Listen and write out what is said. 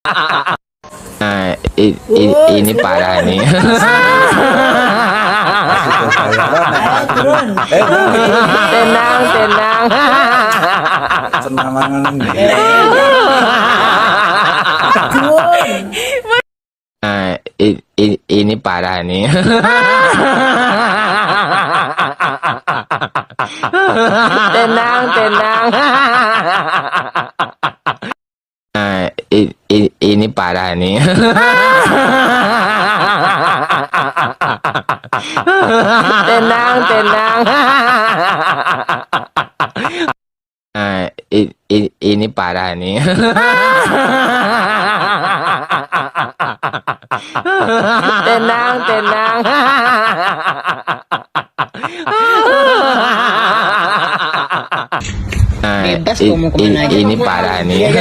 Nah, ini parah nih. Tenang, tenang. Nah, ini parah nih. Tenang, tenang. Nah, ini parah nih. Tenang, tenang. Nah, ini parah nih. Tenang, tenang. Nah, Bebas kamu kemana aja. ini parah nih.